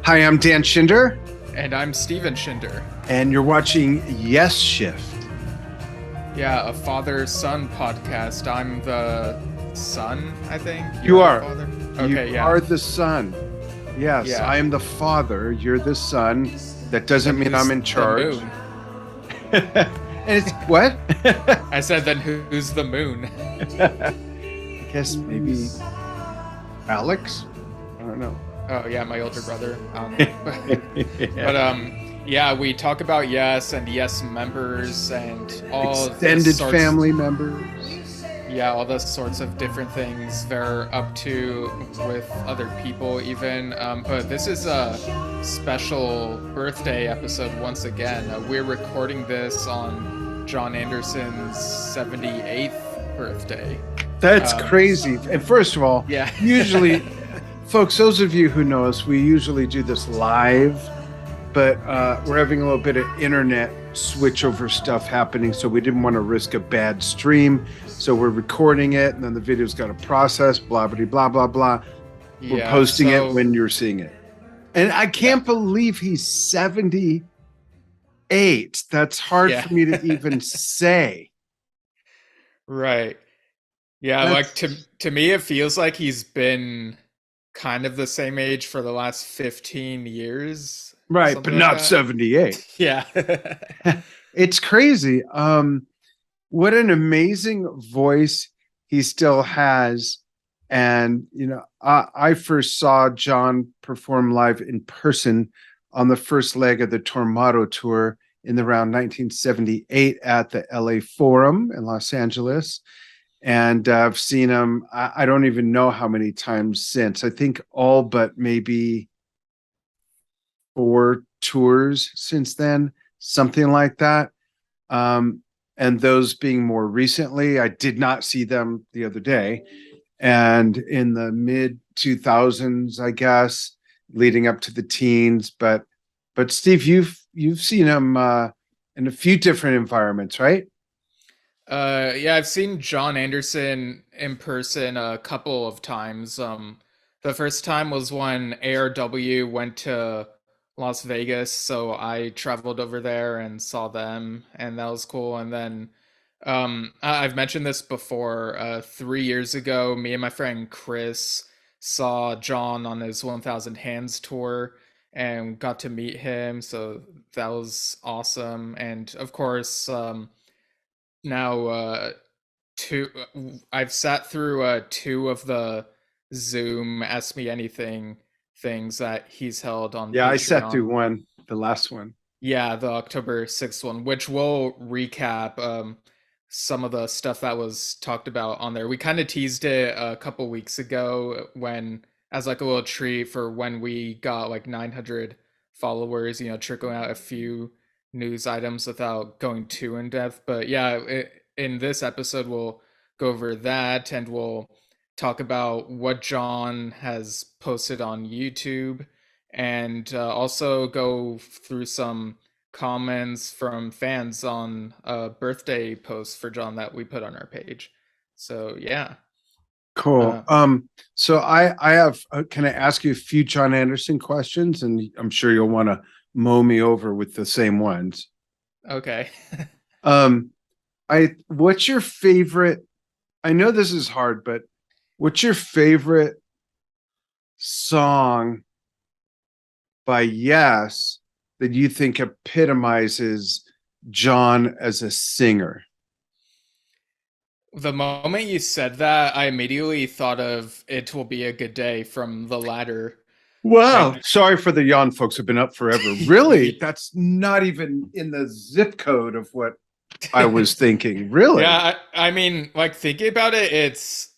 Hi, I'm Dan Schinder, And I'm Steven Schinder. and you're watching Yesshift. Yeah, a father-son podcast. I'm the son, I think. You You're the are. father? You Okay, yeah. are the son. Yes, Yeah. I am the father. You're the son. That doesn't Then mean I'm who's in the charge. moon? And it's what? I said, then who's the moon? I guess maybe Alex. I don't know. Oh, yeah, my older brother. I don't know. Yeah. Yeah, we talk about Yes and Yes members and all the Extended sorts. family members. Yeah, all the sorts of different things they're up to with other people, even. But this is a special birthday episode once again. We're recording this on Jon Anderson's 78th birthday. That's crazy. And first of all, Yeah. usually, folks, those of you who know us, we usually do this live, but we're having a little bit of internet switch over stuff happening, so we didn't want to risk a bad stream. So we're recording it, and then the video's got to process, blah, blah, blah, blah, blah. We're posting it when you're seeing it. And I can't believe he's 78. That's hard for me to even say. Right. Yeah, like to me it feels like he's been kind of the same age for the last 15 years. Right, but not 78. Yeah. It's crazy. What an amazing voice he still has. And, I first saw Jon perform live in person on the first leg of the Tormato tour in around 1978 at the LA Forum in Los Angeles. And I've seen him, I don't even know how many times since. I think all but maybe 4 tours since then, something like that. And those being more recently, I did not see them the other day. And in the mid 2000s, I guess, leading up to the teens. But Steve, you've seen him in a few different environments, right? Yeah, I've seen Jon Anderson in person a couple of times. The first time was when ARW went to Las Vegas, so I traveled over there and saw them, and that was cool. And then I've mentioned this before. 3 years ago, me and my friend Chris saw Jon on his 1000 Hands tour and got to meet him, so that was awesome. And of course, now two I've sat through 2 of the Zoom Ask Me Anything things that he's held on Yeah, I sat through Patreon. one, the last one. Yeah, the October 6th one, which will recap some of the stuff that was talked about on there. We kind of teased it a couple weeks ago when, as like a little treat for when we got like 900 followers, trickling out a few news items without going too in depth. But yeah, in this episode, we'll go over that and we'll talk about what Jon has posted on YouTube and also go through some comments from fans on a birthday post for Jon that we put on our page. So yeah. Cool. So I have can I ask you a few Jon Anderson questions, and I'm sure you'll want to mow me over with the same ones. Okay. What's your favorite? I know this is hard, but what's your favorite song by Yes that you think epitomizes Jon as a singer? The moment you said that, I immediately thought of It Will Be a Good Day from The Ladder. Wow. Sorry for the yawn folks who've been up forever. Really? That's not even in the zip code of what I was thinking. Really? Yeah, I mean, like thinking about it, it's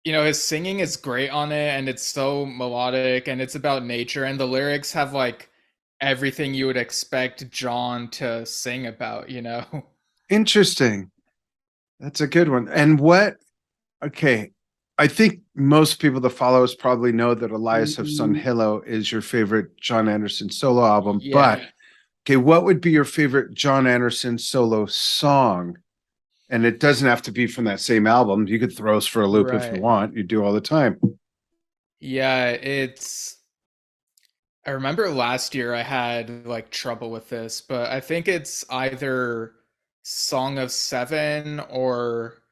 his singing is great on it and it's so melodic and it's about nature and the lyrics have like everything you would expect Jon to sing about. Interesting. That's a good one. And okay, I think most people that follow us probably know that Elias of Sun Hillo is your favorite Jon Anderson solo album. Yeah. But okay, what would be your favorite Jon Anderson solo song? And it doesn't have to be from that same album. You could throw us for a loop if you want. You do all the time. Yeah, I remember last year I had like trouble with this, but I think it's either Song of Seven or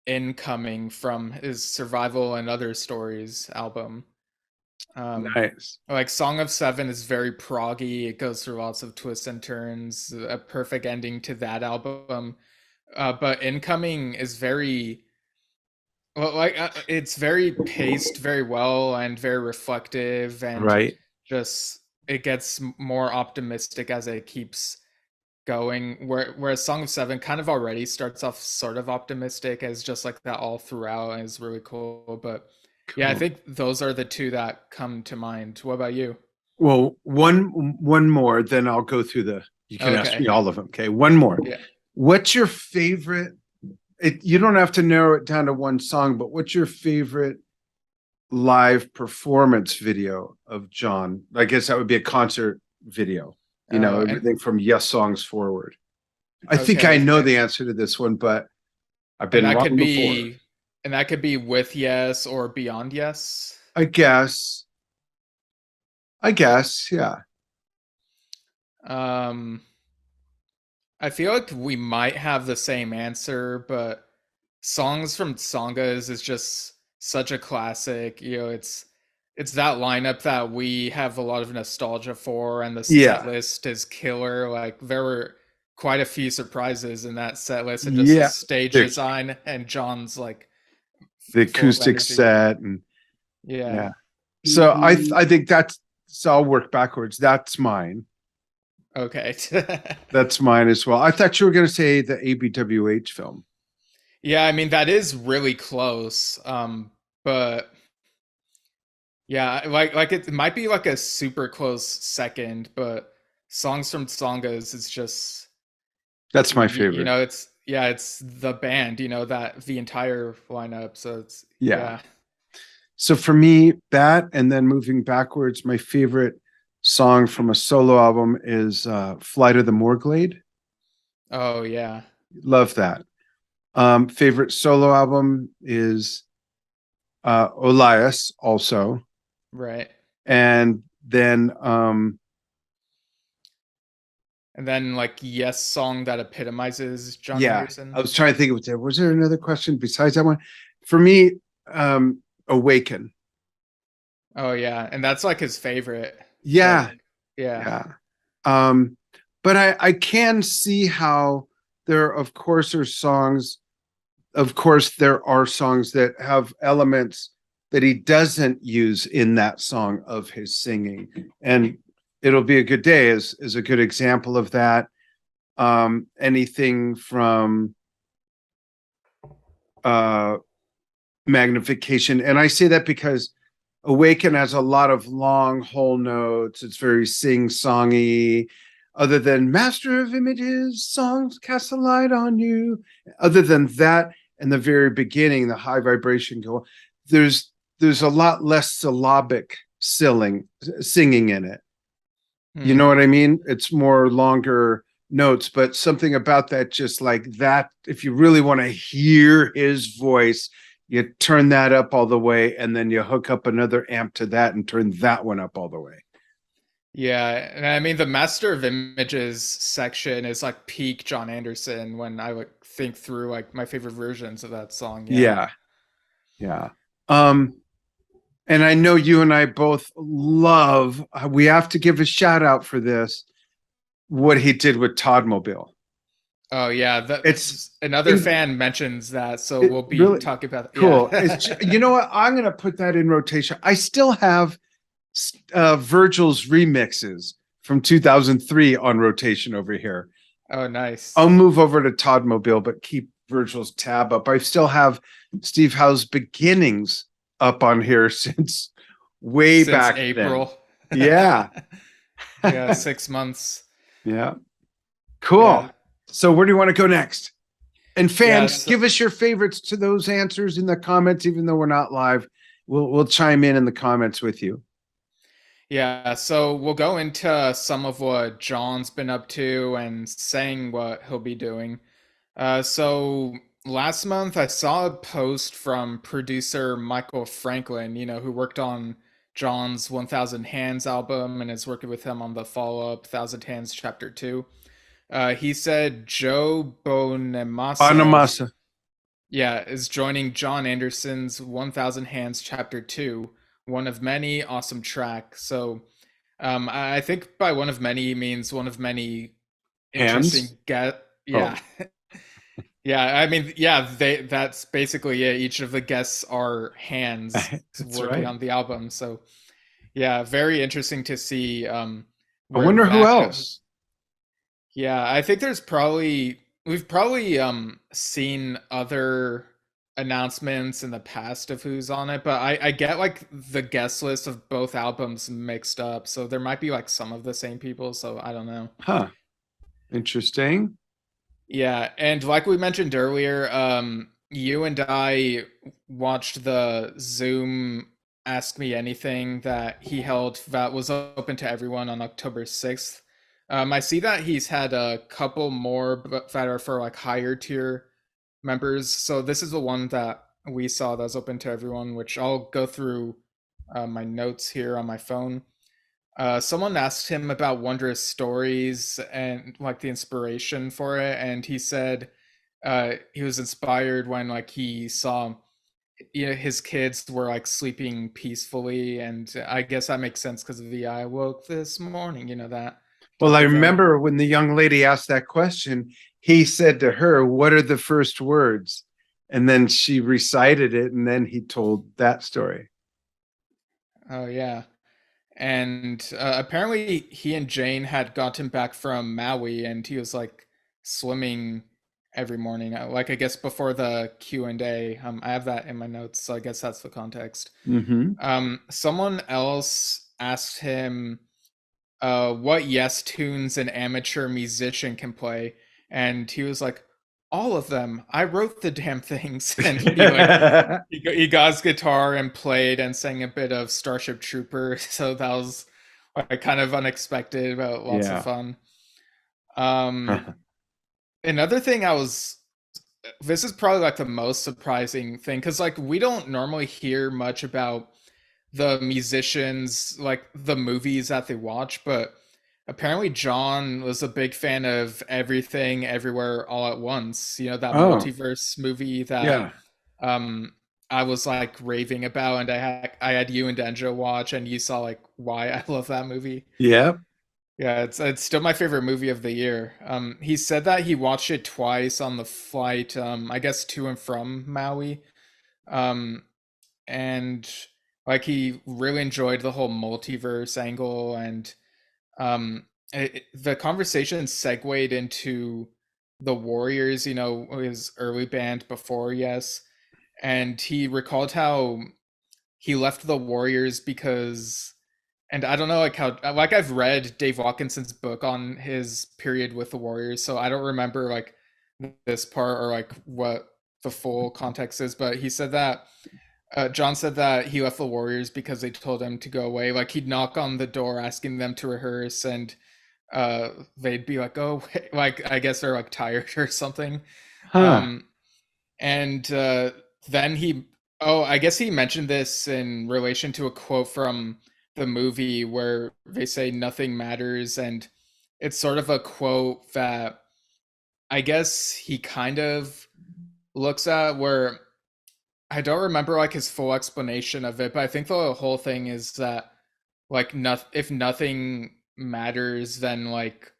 Incoming from his Survival and Other Stories album. Um, Nice. like Song of Seven is very proggy. It goes through lots of twists and turns. A perfect ending to that album. But Incoming is very well, like it's very paced very well and very reflective, and Right. just it gets more optimistic as it keeps going. Whereas Song of Seven kind of already starts off sort of optimistic as just like that all throughout and is really cool. But yeah, I Cool. think those are the two that come to mind. What about you? Well, one more, then I'll go through the. You can ask me Okay. all of them. Okay, one more. Yeah. What's your favorite? You don't have to narrow it down to one song, but what's your favorite live performance video of John? I guess that would be a concert video. And Everything from Yes songs forward. I think I okay. know the answer to this one, but I've And been wrong before. that could be with Yes or Beyond Yes. I guess. Yeah. Um I feel like we might have the same answer, but Songs from Songas is just such a classic. It's that lineup that we have a lot of nostalgia for, and the set Yeah. list is killer. Like there were quite a few surprises in that set list, and just the Yeah. stage The, design and John's like the full of acoustic energy. set and Yeah. yeah. So I think that's so I'll work backwards. That's mine. Okay. That's mine as well. I thought you were going to say the ABWH film. Yeah, I mean that is really close. But yeah, like it might be like a super close second, but Songs from Songas is just That's my favorite. it's yeah, it's the band, that the entire lineup. So it's Yeah. yeah. So for me, that and then moving backwards, my favorite song from a solo album is Flight of the Morglade. Oh yeah. Love that. Favorite solo album is Elias also. Right. And then And then like Yes song that epitomizes John yeah, I Anderson. was trying to think of it. Was there another question besides that one? For me, Awaken. Oh yeah, and that's like his favorite. Yeah, Like yeah. yeah. Um, but I can see how there, of course, are songs. Of course, there are songs that have elements that he doesn't use in that song of his singing, and it'll be a good day is a good example of that. Anything from uh magnification, and I say that because Awaken has a lot of long whole notes. It's very sing-songy. Other than Master of Images, songs cast a light on you. Other than that, in the very beginning, the high vibration go. There's a lot less syllabic singing in it. You Hmm. know what I mean? It's more longer notes, but something about that, just like that, if you really want to hear his voice, you turn that up all the way and then you hook up another amp to that and turn that one up all the way. Yeah, and I mean the Master of Images section is like peak Jon Anderson when I like think through like my favorite versions of that song. Yeah. Yeah. Yeah. Um, and I know you and I both love, we have to give a shout out for this, what he did with Todd Mobile. Oh yeah, It's another in, fan mentions that, so it we'll be really talking about cool. yeah. You know what? I'm going to put that in rotation. I still have Virgil's remixes from 2003 on rotation over here. Oh nice. I'll move over to Todd Mobile, but keep Virgil's tab up. I still have Steve Howe's beginnings up on here since way Since back then. April. Yeah. Yeah, 6 months. Yeah. Cool. Yeah. So where do you want to go next? And Yeah, fans, give us your favorites to those answers in the comments, even though we're not live. We'll chime in the comments with you. yeah, so we'll go into some of what John's been up to and saying what he'll be doing. So last month I saw a post from producer Michael Franklin, who worked on John's 1000 Hands album and is working with him on the follow up 1000 Hands Chapter 2. He said Joe Bonamassa Anamasa. is joining Jon Anderson's 1000 Hands Chapter 2, one of many awesome tracks. So I think by one of many he means one of many Hands. interesting get. Oh, Yeah. Yeah, I mean, yeah, that's basically it. Each of the guests are hands that's working right. on the album. So yeah, very interesting to see I where wonder who that goes. else. Yeah, I think we've probably seen other announcements in the past of who's on it, but I get like the guest list of both albums mixed up. So there might be like some of the same people, so I don't know. Huh. Interesting. Yeah, and like we mentioned earlier, you and I watched the Zoom Ask Me Anything that he held that was open to everyone on October 6th. I see that he's had a couple more that are for like higher tier members. So this is the one that we saw that's open to everyone, which I'll go through my notes here on my phone. Someone asked him about Wondrous Stories and like the inspiration for it, and he said he was inspired when like he saw his kids were like sleeping peacefully, and I guess that makes sense because of the "I woke this morning," that Well, type I of thing. remember when the young lady asked that question, he said to her, "What are the first words?" And then she recited it, and then he told that story. Oh yeah. And apparently he and Jane had gotten back from Maui, and he was like swimming every morning. Like I guess before the Q&A. I have that in my notes, so I guess that's the context. Mm-hmm. Someone else asked him what Yes tunes an amateur musician can play, and he was like, "All of them. I wrote the damn things." And he got his guitar and played and sang a bit of Starship Trooper. So that was like kind of unexpected, but lots of Yeah. fun. Um, Another thing this is probably like the most surprising thing because like we don't normally hear much about the musicians, like the movies that they watch, but apparently John was a big fan of Everything Everywhere All at Once, that Oh, multiverse movie that yeah. um I was like raving about, and I had you and Denja watch, and you saw like why I love that movie. Yeah. Yeah, it's still my favorite movie of the year. He said that he watched it twice on the flight, I guess to and from Maui. Um, and like he really enjoyed the whole multiverse angle, and the conversation segued into the Warriors, his early band before Yes, and he recalled how he left the Warriors because, and I don't know like how, like I've read Dave Watkinson's book on his period with the Warriors, so I don't remember like this part or like what the full context is, but he said that John said that he left the Warriors because they told him to go away. Like he'd knock on the door asking them to rehearse, and they'd be like, "Oh, like I guess they're like tired or something." Huh. Um, and then I guess he mentioned this in relation to a quote from the movie where they say nothing matters, and it's sort of a quote that I guess he kind of looks at where I don't remember like his full explanation of it, but I think the whole thing is that like if nothing matters, then like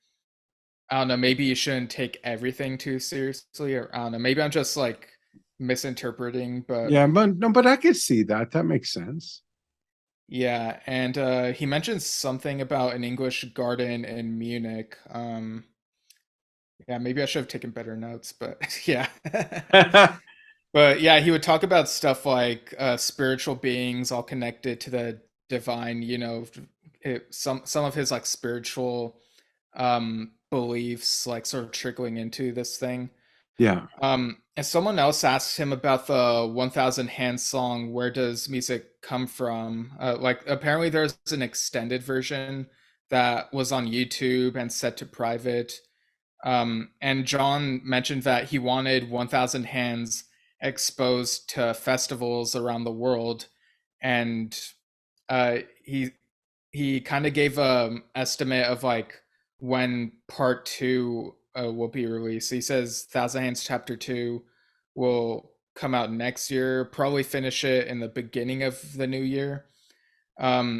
I don't know, maybe you shouldn't take everything too seriously, or I don't know, maybe I'm just like misinterpreting, but Yeah, but no, but I could see that. That makes sense. yeah, and he mentioned something about an English garden in Munich. Yeah, maybe I should have taken better notes, but yeah. But yeah, he would talk about stuff like spiritual beings all connected to the divine. Some of his like spiritual beliefs, like sort of trickling into this thing. Yeah. And someone else asked him about the 1000 Hands song. Where does music come from? Like apparently there's an extended version that was on YouTube and set to private. And John mentioned that he wanted 1000 Hands exposed to festivals around the world. And uh, he he kind of gave a estimate of like when part two will be released. He says Thousand Hands Chapter Two will come out next year. Probably finish it in the beginning of the new year.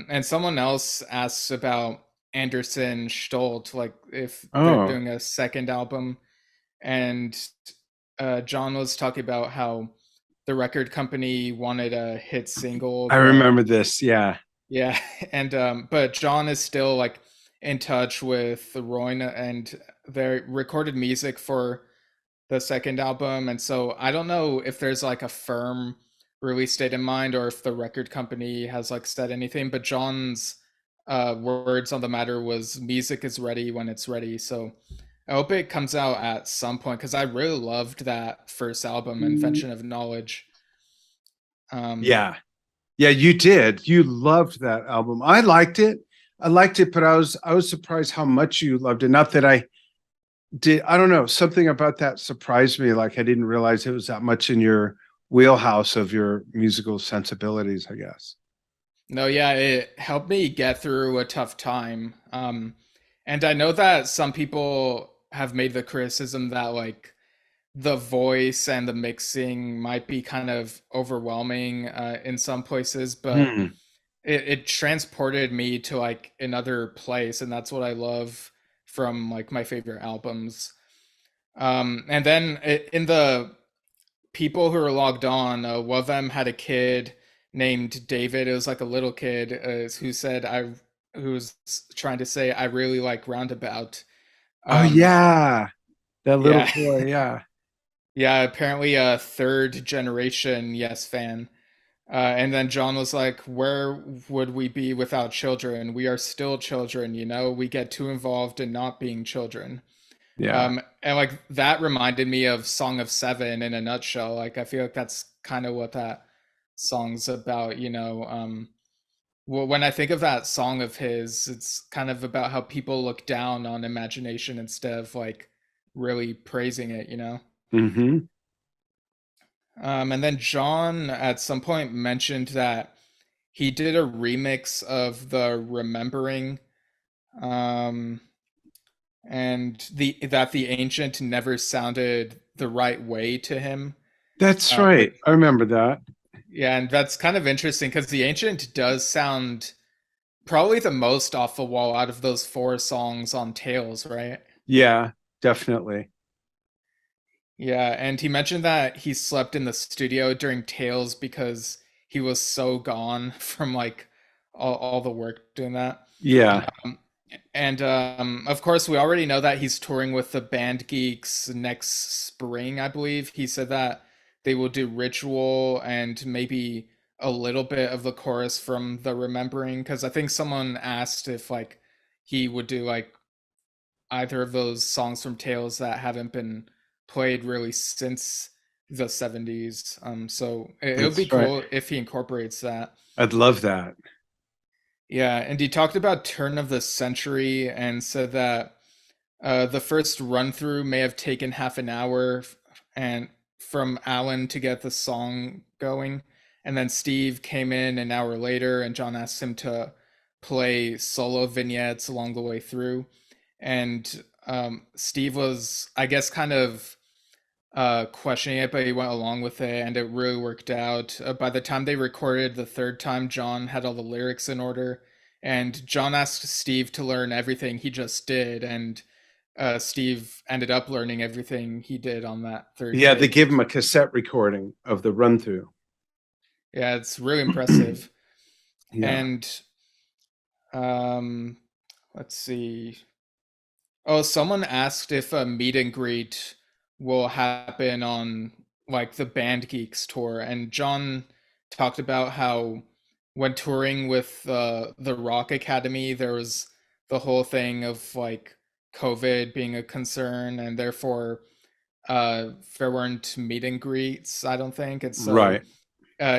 And someone else asks about Anderson Stolt, like if they're Oh, doing a second album, and John was talking about how the record company wanted a hit single, I but remember this. Yeah. yeah, and but John is still like in touch with Roy, and they recorded music for the second album, and so I don't know if there's like a firm release date in mind or if the record company has like said anything. But John's words on the matter was music is ready when it's ready. So I hope it comes out at some point because I really loved that first album, Invention of Knowledge. Um, Yeah. Yeah, you did. You loved that album. I liked it. I liked it, but I was surprised how much you loved it. Not that I did. I don't know. Something about that surprised me. Like I didn't realize it was that much in your wheelhouse of your musical sensibilities, I guess. no, yeah, it helped me get through a tough time. And I know that some people have made the criticism that like the voice and the mixing might be kind of overwhelming in some places, but Hmm. it transported me to like another place, and that's what I love from like my favorite albums. And then in the people who are logged on, one of them had a kid named David. It was like a little kid who said who was trying to say I really like Roundabout. Oh Um, yeah. That little yeah, boy, yeah. yeah. Apparently, a third generation Yes fan. And then John was like, "Where would we be without children? We are still children, you know. We get too involved in not being children." Yeah. And like that reminded me of Song of Seven in a nutshell. Like I feel like that's kind of what that song's about, you know. Well, when I think of that song of his, it's kind of about how people look down on imagination instead of like really praising it, you know. Hmm. And then John at some point mentioned that he did a remix of the Remembering, um, and the ancient never sounded the right way to him. That's But right. I remember that. yeah, and that's kind of interesting because the ancient does sound probably the most off the wall out of those four songs on Tales, right? Yeah, definitely. Yeah, and he mentioned that he slept in the studio during Tales because he was so gone from like all the work doing that. Yeah. Um, and of course, we already know that he's touring with the Band Geeks next spring, I believe. He said that they will do Ritual and maybe a little bit of the chorus from the Remembering, because I think someone asked if like he would do like either of those songs from Tales that haven't been played really since the 70s. So it would be That's right. cool if he incorporates that. I'd love that. Yeah, and he talked about turn of the century and said that the first run through may have taken half an hour and from Alan to get the song going. And then Steve came in an hour later and John asked him to play solo vignettes along the way through. And Steve was, I guess, kind of questioning it, but he went along with it and it really worked out. By the time they recorded the third time, John had all the lyrics in order. And John asked Steve to learn everything he just did. And Steve ended up learning everything he did on that third Yeah, they take. give him a cassette recording of the run through. Yeah, it's really impressive. Yeah. And um, let's see. Oh, someone asked if a meet and greet will happen on like the Band Geeks tour, and John talked about how when touring with the Rock Academy, there was the whole thing of like COVID being a concern, and therefore there weren't meet and greets, I don't think. And so Right.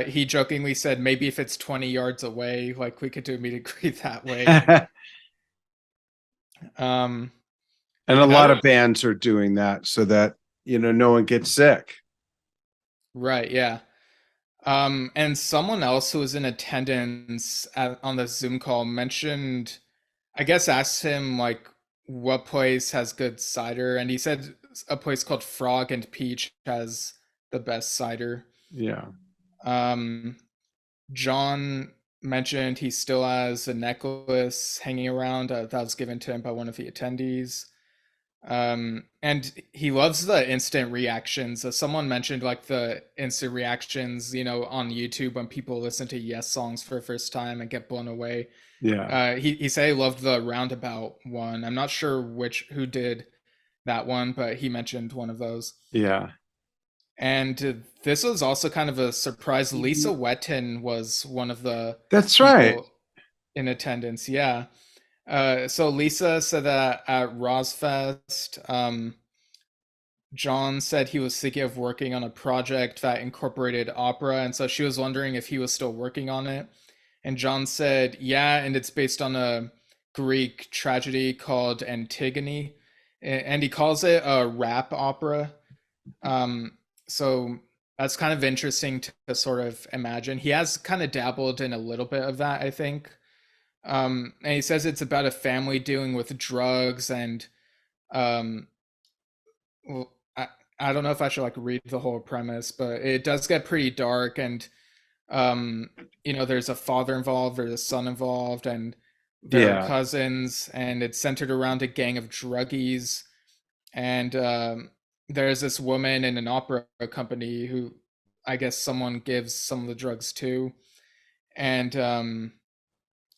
he jokingly said maybe if it's 20 yards away, like we could do a meet and greet that way. And Um, a and I lot of don't bands are doing that so that, no one gets sick. right, yeah. And someone else who was in attendance on the Zoom call mentioned, I guess, asked him like what place has good cider, and he said a place called Frog and Peach has the best cider. Yeah. Um, John mentioned he still has a necklace hanging around that was given to him by one of the attendees. And he loves the instant reactions. Someone mentioned like the instant reactions, on YouTube when people listen to Yes songs for the first time and get blown away. Yeah. He said he loved the roundabout one. I'm not sure who did that one, but he mentioned one of those. Yeah. And this was also kind of a surprise. Lisa Wetton was one of the That's right. people in attendance. Yeah. So Lisa said that at Rosfest, John said he was thinking of working on a project that incorporated opera, and so she was wondering if he was still working on it. And John said, yeah, and it's based on a Greek tragedy called Antigone, and he calls it a rap opera. So that's kind of interesting to sort of imagine. He has kind of dabbled in a little bit of that, I think. And he says it's about a family dealing with drugs and um, well, I don't know if I should like read the whole premise, but it does get pretty dark and um, there's a father involved, there's a son involved, and there are Yeah. cousins, and it's centered around a gang of druggies. And there's this woman in an opera company who I guess someone gives some of the drugs to. And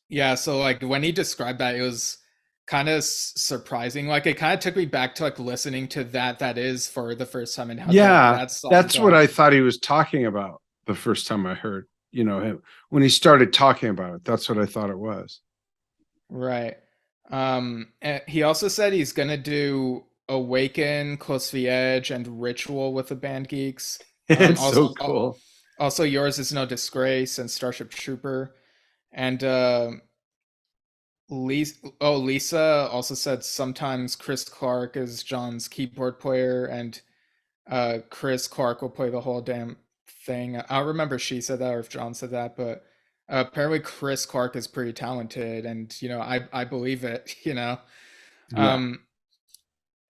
yeah, so like when he described that, it was kind of surprising. Like it kind of took me back to like listening to that is for the first time and how Yeah. that song That's what got I thought he was talking about the first time I heard, him when he started talking about it. That's what I thought it was. right. And he also said he's gonna do Awaken, Close to the Edge, and Ritual with the Band Geeks. It's so Also, cool. also Yours Is No Disgrace and Starship Trooper. And Lisa also said sometimes Chris Clark is John's keyboard player, and Chris Clark will play the whole damn thing. I don't remember if she said that or if John said that, but apparently Chris Clark is pretty talented, and I believe it. Yeah. Um,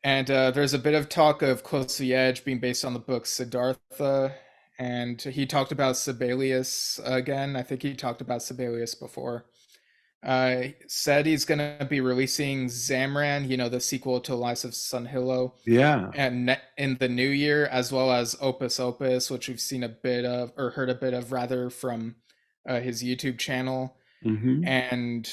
and there's a bit of talk of Close to the Edge being based on the book Siddhartha, and he talked about Sibelius again. I think he talked about Sibelius before. Said he's gonna be releasing Zamran, the sequel to Lies of Sunhillo, Yeah. and in the new year, as well as Opus Opus, which we've seen a bit of or heard a bit of rather from his YouTube channel. Hmm. And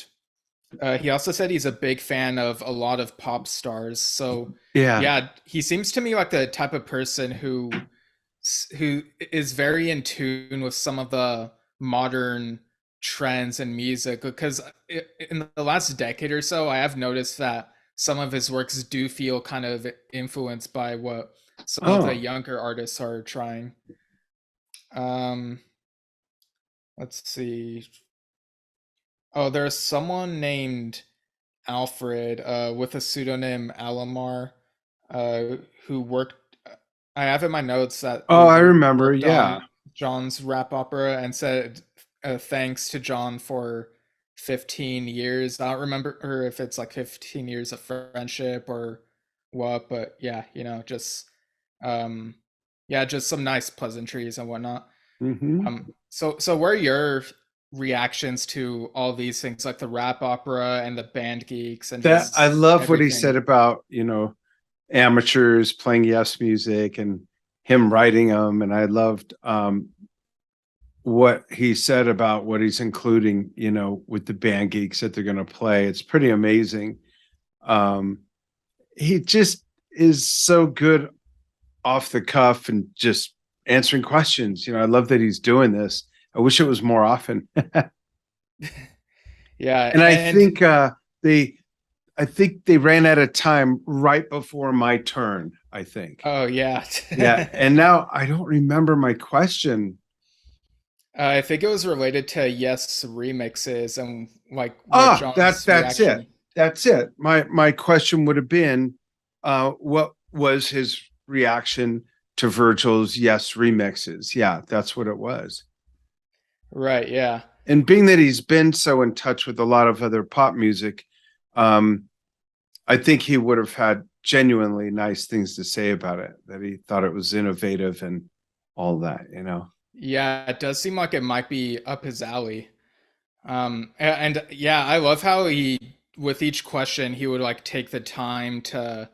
he also said he's a big fan of a lot of pop stars. So Yeah. yeah, he seems to me like the type of person who is very in tune with some of the modern trends in music, because in the last decade or so I have noticed that some of his works do feel kind of influenced by what some of the Oh. younger artists are trying. um let's see. Oh, there's someone named Alfred with a pseudonym Alamar uh who worked, I have in my notes that Oh, I who remember. worked Yeah. on John's rap opera and said thanks to John for 15 years. I don't remember or if it's like 15 years of friendship or what, but yeah, um yeah, just some nice pleasantries and whatnot. Hmm. So what are your reactions to all these things like the rap opera and the band geeks and That I just love what he said everything? about, amateurs playing Yes music and him writing them. And I loved what he said about what he's including, with the band geeks that they're going to play. It's pretty amazing. Um, he just is so good off the cuff and just answering questions. I love that he's doing this. I wish it was more often. Yeah, And and they I think they ran out of time right before my turn, I think. oh yeah. Yeah. And now I don't remember my question. I think it was related to Yes remixes and like what Ah, John's that's it. reaction. That's it. My question would have been, what was his reaction to Virgil's Yes remixes? Yeah, that's what it was. Right, yeah. And being that he's been so in touch with a lot of other pop music, um, I think he would have had genuinely nice things to say about it, that he thought it was innovative and all that, you know. Yeah, it does seem like it might be up his alley. And yeah, I love how he, with each question, he would like take the time to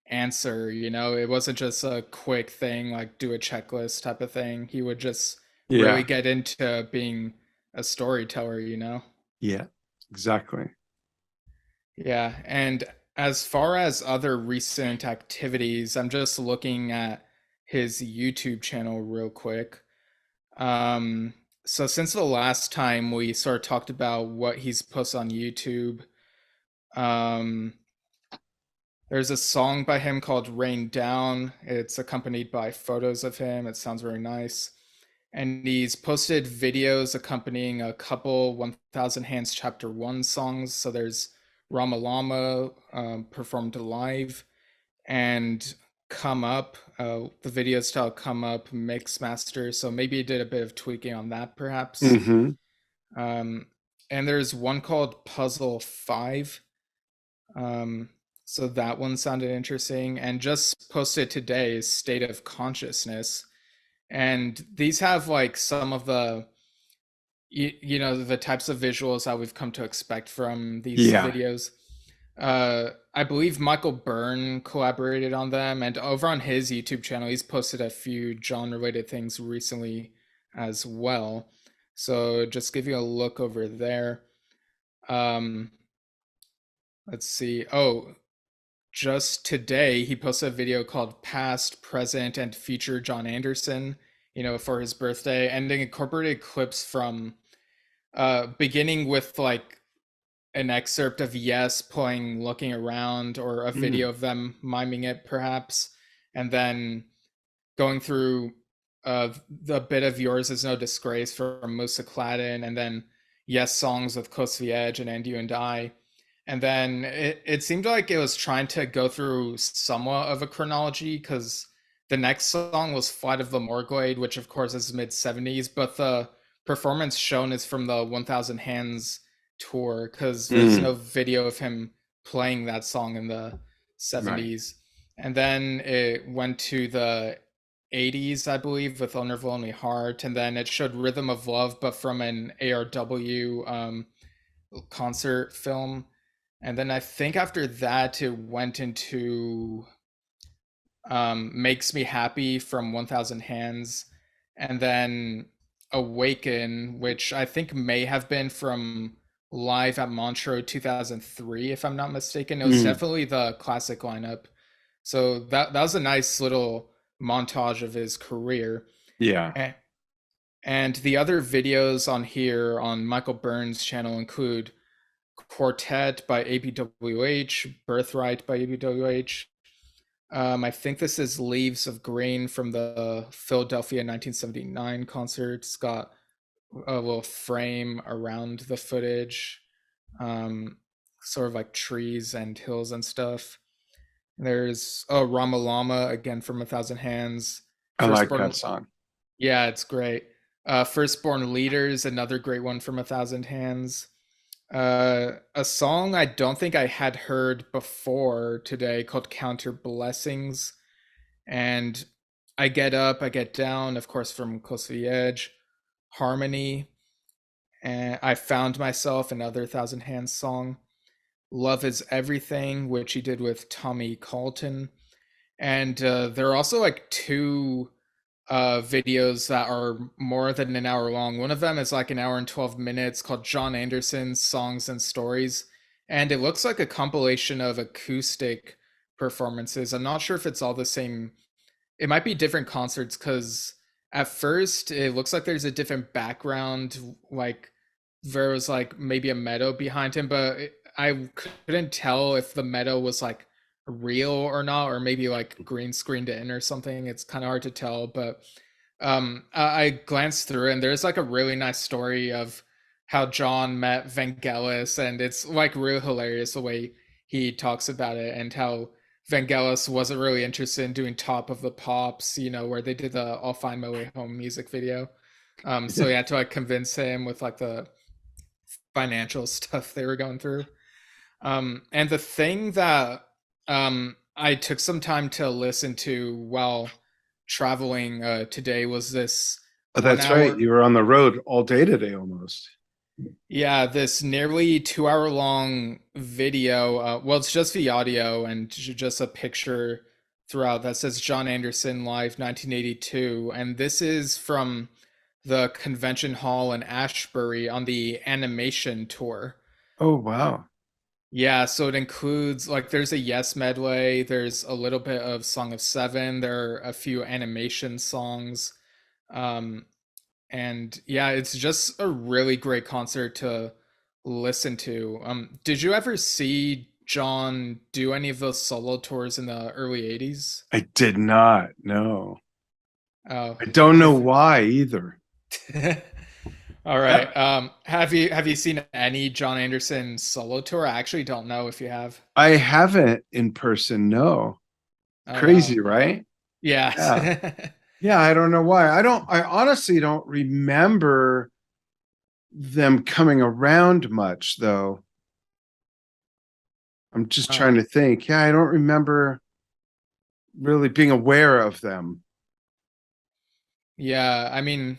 answer, you know, it wasn't just a quick thing, like do a checklist type of thing. He would just really Yeah. get into being a storyteller, you know? Yeah, exactly. Yeah. And as far as other recent activities, I'm just looking at his YouTube channel real quick. Um, so since the last time we sort of talked about what he's posted on YouTube, um, there's a song by him called Rain Down. It's accompanied by photos of him. It sounds very nice. And he's posted videos accompanying a couple 1000 Hands Chapter 1 songs. So there's Rama Lama performed live and Come Up, the video style Come Up Mix Master. So maybe he did a bit of tweaking on that perhaps. Mm-hmm. Um, and there's one called Puzzle 5. Um, so that one sounded interesting. And just posted today is State of Consciousness. And these have like some of the you know the types of visuals that we've come to expect from these Yeah. videos. I believe Michael Byrne collaborated on them, and over on his YouTube channel, he's posted a few John related things recently as well. So just give you a look over there. Um, let's see. Oh, just today he posted a video called Past, Present, and Future Jon Anderson, you know, for his birthday, and they incorporated clips from beginning with like an excerpt of Yes playing Looking Around or a Mm. video of them miming it perhaps, and then going through the bit of Yours Is No Disgrace from Musa Cladden, and then Yes songs with Close to the Edge and And You and I. And then it seemed like it was trying to go through somewhat of a chronology because the next song was Flight of the Morglade, which of course is mid 70s, but the performance shown is from the 1000 Hands tour because there's no Mm. video of him playing that song in the Right. 70s. And then it went to the 80s, I believe, with Owner of a Lonely Heart, and then it showed Rhythm of Love, but from an ARW concert film. And then I think after that, it went into Makes Me Happy from 1000 Hands, and then Awaken, which I think may have been from Live at Montreux 2003, if I'm not mistaken. It was Mm. definitely the classic lineup. So that was a nice little montage of his career. Yeah. And the other videos on here on Michael Byrne's channel include Quartet by ABWH, Birthright by ABWH. I think this is Leaves of Grain from the Philadelphia 1979 concert. It's got a little frame around the footage, um, sort of like trees and hills and stuff. There's Rama Lama again from A Thousand Hands. I like that Firstborn, song. yeah, it's great. Firstborn Leaders, another great one from A Thousand Hands. A song I don't think I had heard before today called Counter Blessings. And I Get Up, I Get Down, of course, from Close to the Edge. Harmony. And I Found Myself, another Thousand Hands song. Love is Everything, which he did with Tommy Carlton. And there are also like two videos that are more than an hour long. One of them is like an hour and 12 minutes called Jon Anderson's Songs and Stories. And it looks like a compilation of acoustic performances. I'm not sure if it's all the same. It might be different concerts because at first it looks like there's a different background, like there was like maybe a meadow behind him, but I couldn't tell if the meadow was like real or not, or maybe like green screened in or something. It's kind of hard to tell, but I glanced through and there's like a really nice story of how John met Vangelis, and it's like really hilarious the way he talks about it and how Vangelis wasn't really interested in doing Top of the Pops, you know, where they did the I'll Find My Way Home music video. So we had to like convince him with like the financial stuff they were going through. And the thing that I took some time to listen to while traveling today was this Oh, one that's right. hour, You were on the road all day today almost. yeah, this nearly 2 hour long video. Well, it's just the audio and just a picture throughout that says Jon Anderson live 1982. And this is from the convention hall in Ashbury on the animation tour. Oh, wow. Yeah, so it includes like there's a Yes medley, there's a little bit of Song of Seven, there are a few animation songs. Um, and yeah, it's just a really great concert to listen to. Did you ever see John do any of those solo tours in the early 80s? I did not. No. Oh, I don't I know why either. all Uh, right. Have you seen any John Anderson solo tour? I actually don't know if you have. I haven't in person. No. Oh wow. Crazy, right? Yeah. Yeah. Yeah, I don't know why. I honestly don't remember them coming around much though. I'm just trying Um, to think. Yeah, I don't remember really being aware of them. yeah, I mean,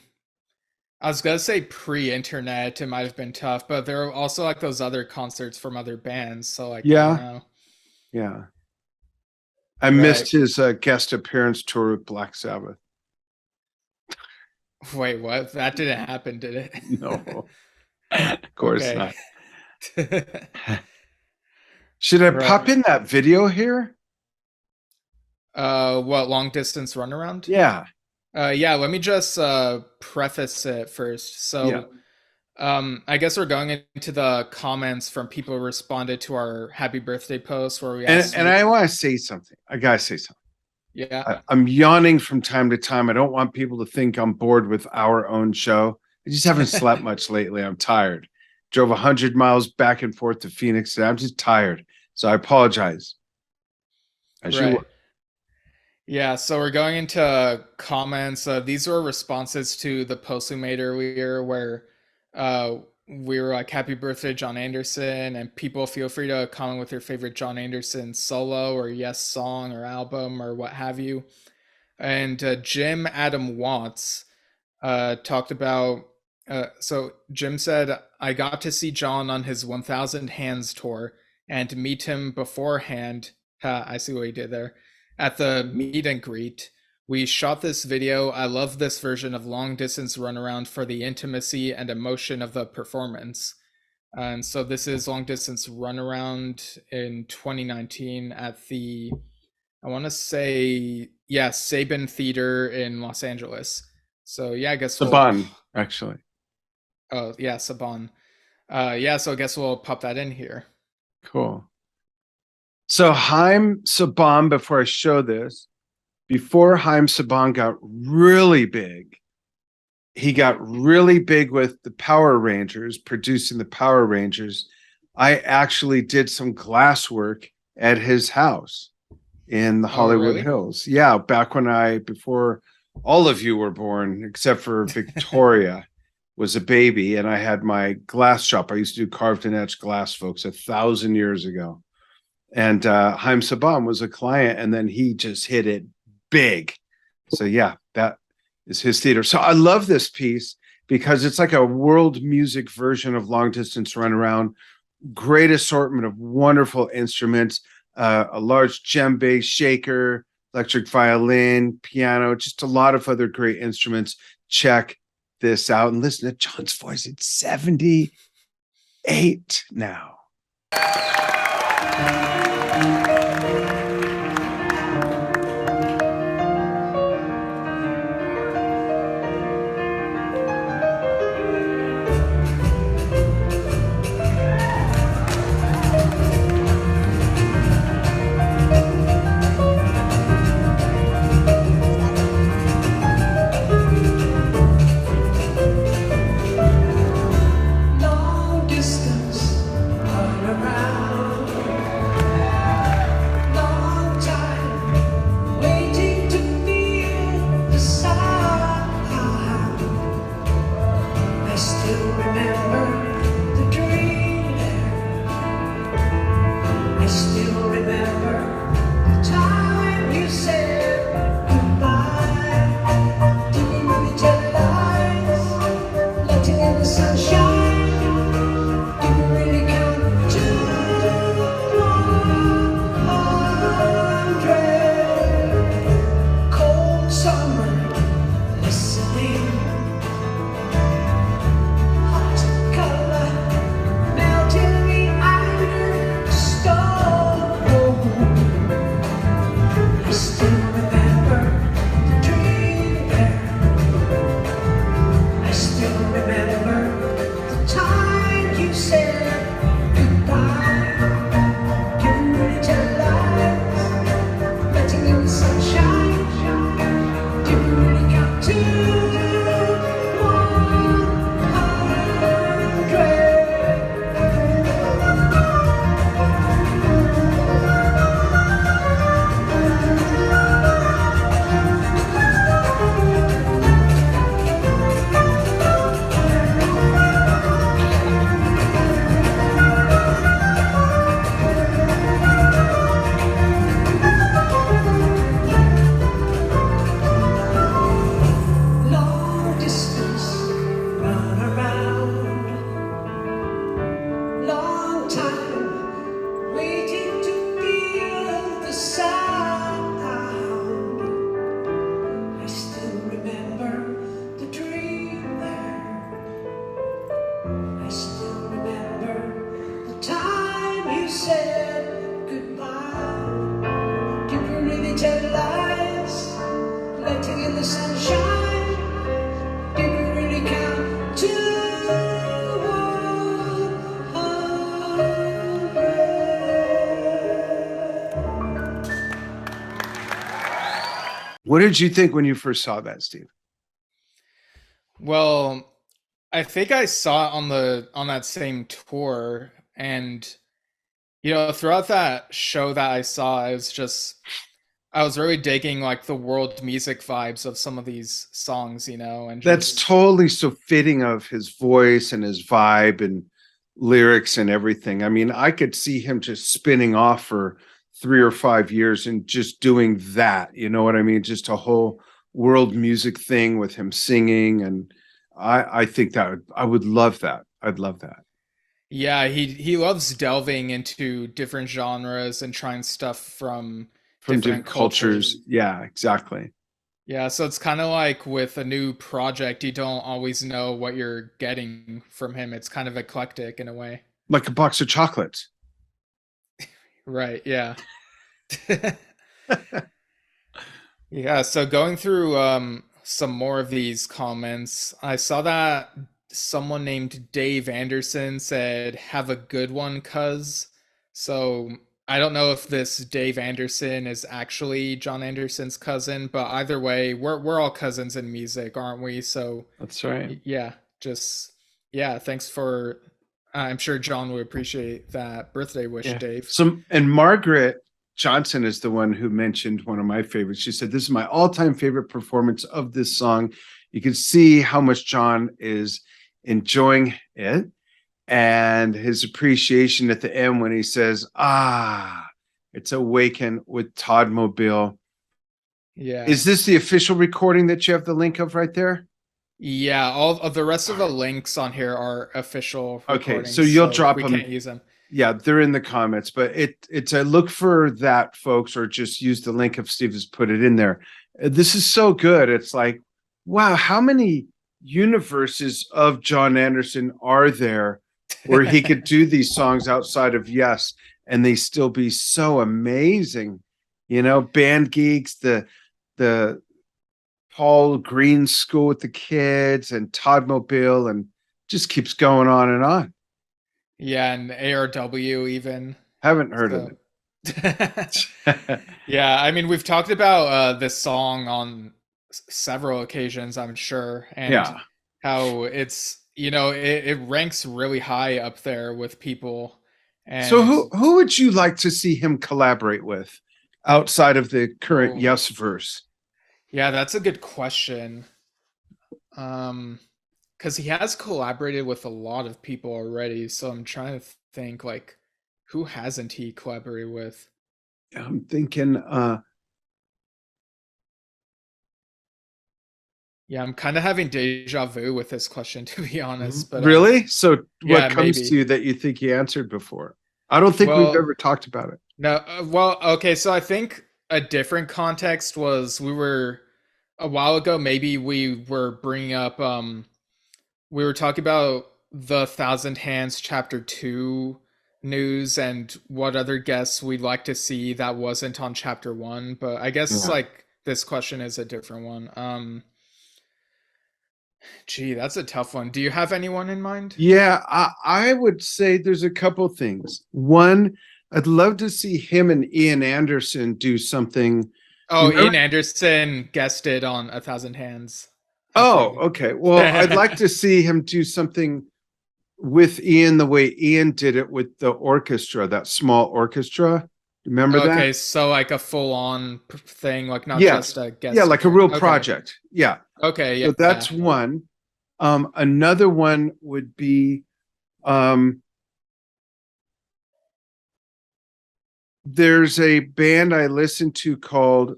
I was gonna say pre-internet, it might have been tough, but there are also like those other concerts from other bands, so like I don't Yeah, know. yeah. I Right. missed his guest appearance tour with Black Sabbath. Wait, what? That didn't happen, did it? No, of course Okay. not. Should I pop Right. in that video here? What long distance runaround? Yeah, Yeah, let me just preface it first. yeah. So, I guess we're going into the comments from people who responded to our happy birthday post where we asked And you. I want to say something. I gotta say something. Yeah. I'm yawning from time to time. I don't want people to think I'm bored with our own show. I just haven't slept much lately. I'm tired. Drove 100 miles back and forth to Phoenix. I'm just tired. So I apologize. As you Right. were. Yeah, so we're going into comments. These were responses to the post we made earlier where uh, we were like, happy birthday, Jon Anderson. And people feel free to comment with your favorite Jon Anderson solo or Yes song or album or what have you. And Jim Adam Watts talked about. So Jim said, I got to see John on his 1000 Hands tour and meet him beforehand. I see what he did there. At the meet and greet, we shot this video. I love this version of Long Distance Runaround for the intimacy and emotion of the performance. And so this is Long Distance Runaround in 2019 at the, I want to say, yeah, Sabin Theater in Los Angeles. So yeah, I guess we'll, Saban, actually. oh yeah, Saban. Yeah, so I guess we'll pop that in here. Cool. So Haim Saban, before I show this, before Haim Saban got really big, he got really big with the Power Rangers, producing the Power Rangers. I actually did some glass work at his house in the Oh, Hollywood really? Hills. Yeah, back when before all of you were born, except for Victoria, was a baby, and I had my glass shop. I used to do carved and etched glass, folks, 1,000 years ago. And Haim Saban was a client, and then he just hit it big. So yeah, that is his theater. So I love this piece because it's like a world music version of Long Distance Runaround. Great assortment of wonderful instruments, a large djembe, shaker, electric violin, piano, just a lot of other great instruments. Check this out and listen to John's voice. It's 78 now. Long distance, run around. What did you think when you first saw that, Steve? Well, I think I saw it on that same tour, and throughout that show that I saw, I was really digging like the world music vibes of some of these songs, and That's just totally so fitting of his voice and his vibe and lyrics and everything. I mean, I could see him just spinning off for 3 or 5 years and just doing that. You know what I mean? Just a whole world music thing with him singing. And I think I would love that. I'd love that. yeah, he loves delving into different genres and trying stuff from From different different cultures. cultures. Yeah, exactly. Yeah, so it's kind of like with a new project, you don't always know what you're getting from him. It's kind of eclectic in a way. Like a box of chocolates. Right, yeah. Yeah, so going through some more of these comments, I saw that someone named Dave Anderson said, "Have a good one, cuz." So I don't know if this Dave Anderson is actually John Anderson's cousin, but either way, we're all cousins in music, aren't we? So That's right. yeah, just yeah, thanks for I'm sure John would appreciate that birthday wish, Yeah. Dave. So, and Margaret Johnson is the one who mentioned one of my favorites. She said, "This is my all time favorite performance of this song." You can see how much John is enjoying it and his appreciation at the end when he says, "Ah, it's Awaken with Todd Mobile." Yeah. Is this the official recording that you have the link of right there? Yeah, all of the rest of the links on here are official Okay, so recordings, you'll so drop we them. can't use them. Yeah, they're in the comments, but it's a look for that, folks, or just use the link if Steve has put it in there. This is so good. It's like, wow, how many universes of Jon Anderson are there where he could do these songs outside of Yes and they still be so amazing? Band Geeks, the Paul Green School with the Kids and Todd Mobile, and just keeps going on and on. Yeah, and ARW even. Haven't heard of So it. yeah, I mean we've talked about this song on several occasions, I'm sure, and Yeah. how it ranks really high up there with people. So And who would you like to see him collaborate with outside of the current oh, Yes verse? yeah, that's a good question. Um, because he has collaborated with a lot of people already, so I'm trying to think like who hasn't he collaborated with? I'm thinking Yeah, I'm kind of having deja vu with this question to be honest, but really? So what yeah, comes to maybe. you that you think he answered before? I don't think we've Well, ever talked about it. no, well, okay, so I think a different context was we were a while ago maybe we were bringing up we were talking about the Thousand Hands Chapter 2 news and what other guests we'd like to see that wasn't on Chapter 1, but I guess Yeah. like this question is a different one. Gee, that's a tough one. Do you have anyone in mind? Yeah, I would say there's a couple things. One, I'd love to see him and Ian Anderson do something. You Oh, remember? Ian Anderson guested on A Thousand Hands, I Oh, think. okay. Well, I'd like to see him do something with Ian the way Ian did it with the orchestra, that small orchestra. Remember that? Okay, so like a full-on thing, like not just Yes. a Yeah, guest like a appearance. real Okay. project. Yeah. Okay, So yeah. that's one. Another one would be um, there's a band I listen to called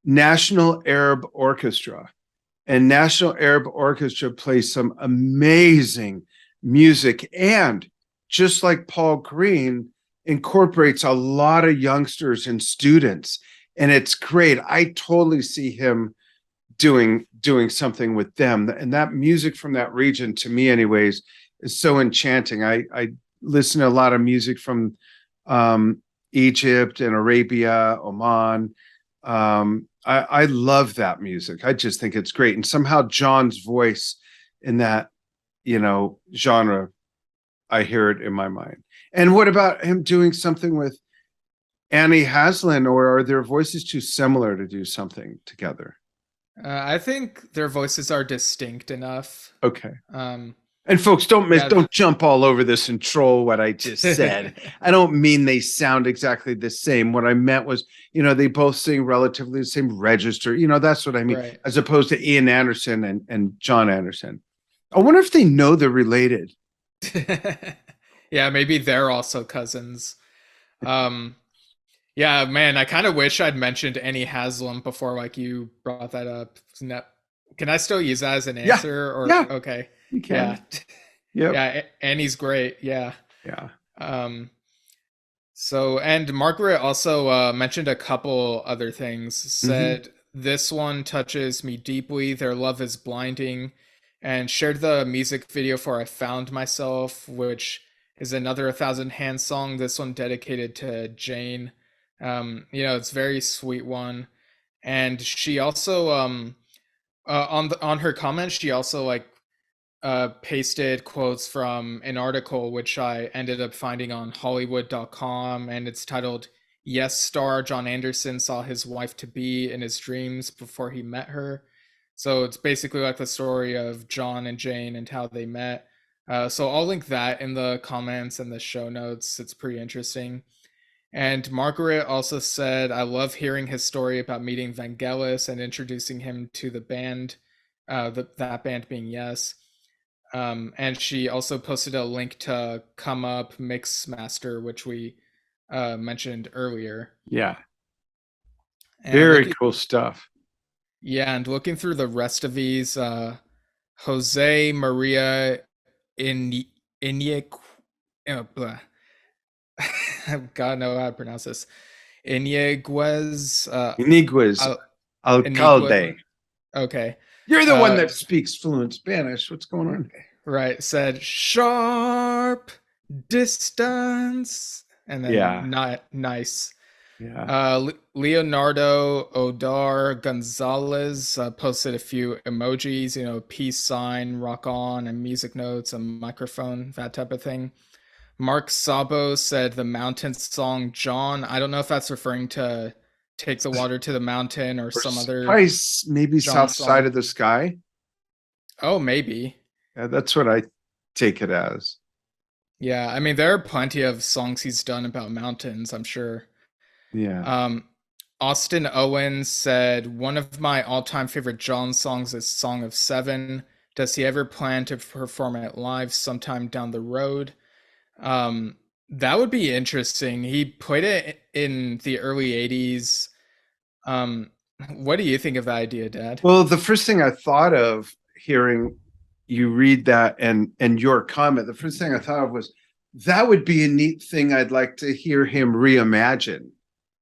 National Arab Orchestra. And National Arab Orchestra plays some amazing music. And just like Paul Green, incorporates a lot of youngsters and students. And it's great. I totally see him doing something with them. And that music from that region, to me, anyways, is so enchanting. I listen to a lot of music from Egypt and Arabia, Oman. I love that music. I just think it's great. And somehow John's voice in that, genre, I hear it in my mind. And what about him doing something with Annie Haslam, or are their voices too similar to do something together? I think their voices are distinct enough. Okay. Um, And folks, yeah. don't jump all over this and troll what I just said. I don't mean they sound exactly the same. What I meant was, they both sing relatively the same register. That's what I mean, Right. as opposed to Ian Anderson and Jon Anderson. I wonder if they know they're related. Yeah, maybe they're also cousins. Um, yeah, man, I kind of wish I'd mentioned Annie Haslam before, like you brought that up. Can I still use that as an Yeah, answer? Or yeah, okay, you yeah, can. Yep. yeah, Annie's great. Yeah. Yeah. Um, so, and Margaret also mentioned a couple other things. Mm-hmm. Said, this one touches me deeply. Their love is blinding. And shared the music video for I Found Myself, which is another A Thousand Hands song. This one dedicated to Jane. It's a very sweet one. And she also, on her comments, she also like pasted quotes from an article which I ended up finding on Hollywood.com, and it's titled "Yes, star Jon Anderson saw his wife to be in his dreams before he met her." So it's basically like the story of John and Jane and how they met. So I'll link that in the comments and the show notes. It's pretty interesting. And Margaret also said, I love hearing his story about meeting Vangelis and introducing him to the band, that band being Yes. And she also posted a link to Come Up Mix Master, which we mentioned earlier. Yeah. And Very looking, cool stuff. yeah, and looking through the rest of these, Jose Maria in Iñigue, God know how to pronounce this. Iñiguez, Iniguez Inigua. Alcalde. Okay. You're the one Uh, that speaks fluent Spanish. What's going on? right. Said sharp distance and then Yeah. not nice. Yeah. Leonardo Odar Gonzalez posted a few emojis, peace sign, rock on, and music notes, a microphone, that type of thing. Mark Sabo said the mountain song John. I don't know if that's referring to Take the Water to the Mountain or Or some other probably maybe John south side song. of the sky. Oh, maybe. Yeah, that's what I take it as. Yeah, I mean, there are plenty of songs he's done about mountains, I'm sure. Yeah. Um, Austin Owens said, one of my all time favorite John songs is Song of Seven. Does he ever plan to perform it live sometime down the road? That would be interesting. He played it in the early 80s. Um, what do you think of the idea, Dad? Well, the first thing I thought of hearing you read that and your comment, the first thing I thought of was that would be a neat thing I'd like to hear him reimagine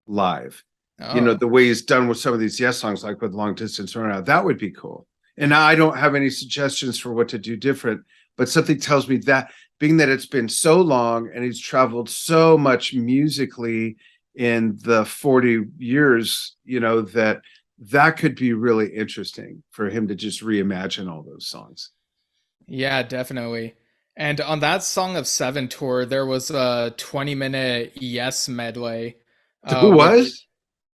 live. Oh, The way he's done with some of these Yes songs, like with Long Distance Runaround, that would be cool. And I don't have any suggestions for what to do different, but something tells me that being that it's been so long and he's traveled so much musically in the 40 years, that could be really interesting for him to just reimagine all those songs. yeah, definitely. And on that Song of Seven tour, there was a 20-minute Yes medley, Who which, was?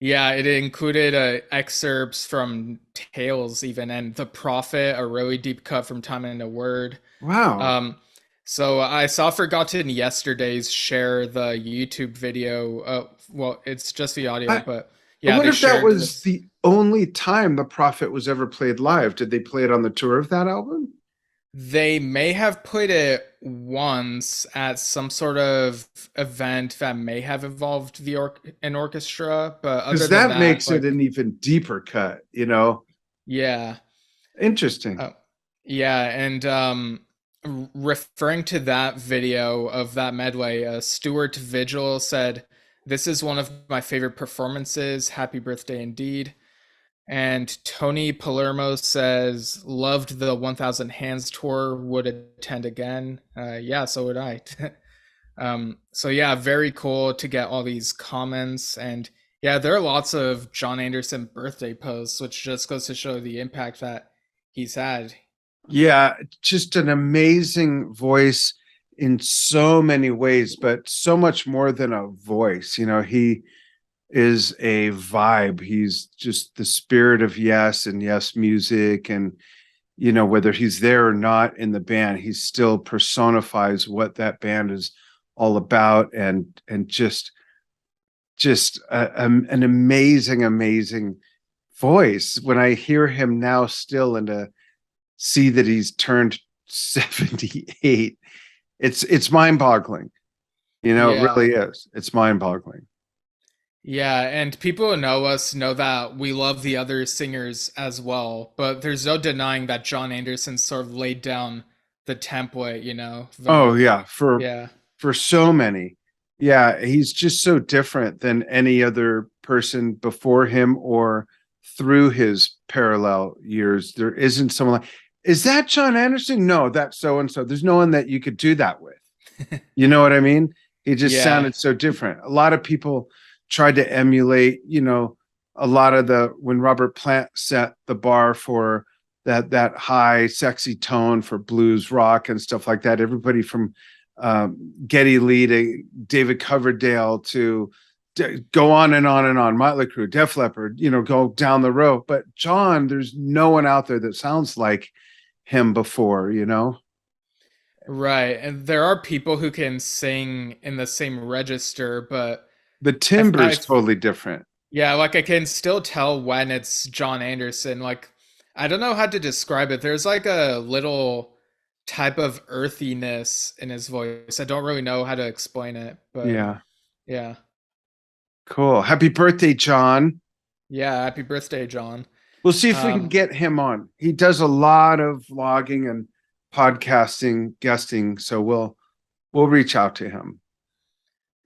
yeah, it included excerpts from Tales, even, and The Prophet, a really deep cut from Time and a Word. Wow. Um, so I saw Forgotten Yesterdays share the YouTube video. Well, it's just the audio, I, but I yeah, wonder they if that shared was this. the only time the Prophet was ever played live. Did they play it on the tour of that album? They may have played it once at some sort of event that may have involved an orchestra, but other Because than that that, makes it like, an even deeper cut. yeah. Interesting. Uh, yeah, and referring to that video of that medley, Stuart Vigil said, "This is one of my favorite performances. Happy birthday indeed." And Tony Palermo says, "Loved the 1000 Hands tour. Would attend again." Yeah, so would I. So yeah, very cool to get all these comments, and yeah, there are lots of Jon Anderson birthday posts, which just goes to show the impact that he's had. Yeah, just an amazing voice in so many ways, but so much more than a voice. He is a vibe. He's just the spirit of Yes and Yes music. And, whether he's there or not in the band, he still personifies what that band is all about. And just an amazing voice. When I hear him now still, and to see that he's turned 78, it's mind-boggling. It Yeah. really is. It's mind-boggling. Yeah, and people who know us know that we love the other singers as well, but there's no denying that Jon Anderson sort of laid down the template, Oh yeah, for yeah. so many. Yeah, he's just so different than any other person before him or through his parallel years. There isn't someone like, is that Jon Anderson? No, that's so and so. There's no one that you could do that with. You know what I mean? He just Yeah. sounded so different. A lot of people tried to emulate, a lot of when Robert Plant set the bar for that high, sexy tone for blues rock and stuff like that. Everybody from Geddy Lee to David Coverdale to go on and on and on. Motley Crue, Def Leppard, go down the road. But Jon, there's no one out there that sounds like him before. Right. And there are people who can sing in the same register, but The I, timbre is I totally different. yeah, like I can still tell when it's Jon Anderson. Like I don't know how to describe it. There's like a little type of earthiness in his voice. I don't really know how to explain it, but Yeah. yeah. Cool. Happy birthday, Jon. Yeah, happy birthday, Jon. We'll see if we can Um, get him on. He does a lot of vlogging and podcasting, guesting, so we'll reach out to him.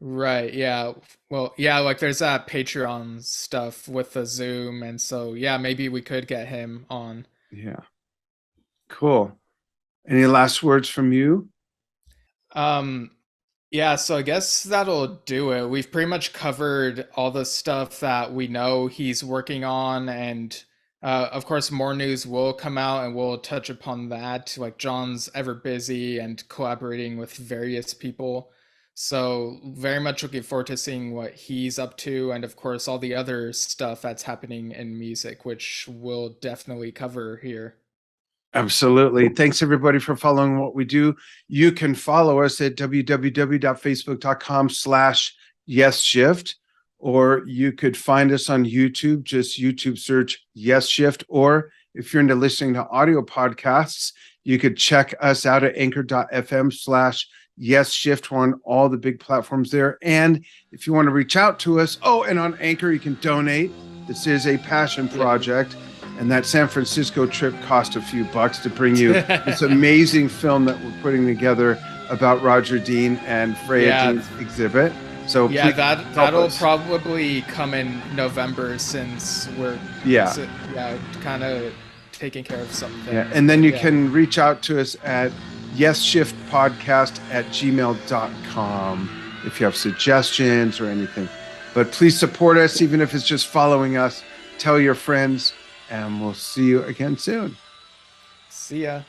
right, yeah. Well, yeah, like there's that Patreon stuff with the Zoom, and so yeah, maybe we could get him on. Yeah. Cool. Any last words from you? Um, yeah, so I guess that'll do it. We've pretty much covered all the stuff that we know he's working on, and of course, more news will come out, and we'll touch upon that. Like John's ever busy and collaborating with various people, so very much looking forward to seeing what he's up to, and of course, all the other stuff that's happening in music, which we'll definitely cover here. Absolutely. Thanks everybody for following what we do. You can follow us at www.facebook.com/yesshift, or you could find us on YouTube. Just YouTube search Yesshift. Or if you're into listening to audio podcasts, you could check us out at anchor.fm/yesshift. We're on all the big platforms there. And if you want to reach out to us, and on Anchor, you can donate. This is a passion project. And that San Francisco trip cost a few bucks to bring you this amazing film that we're putting together about Roger Dean and Freya Dean's exhibit. So yeah, that'll probably come in November since we're kind of taking care of something. Yeah, and then you can reach out to us at yesshiftpodcast@gmail.com if you have suggestions or anything. But please support us, even if it's just following us. Tell your friends. And we'll see you again soon. See ya.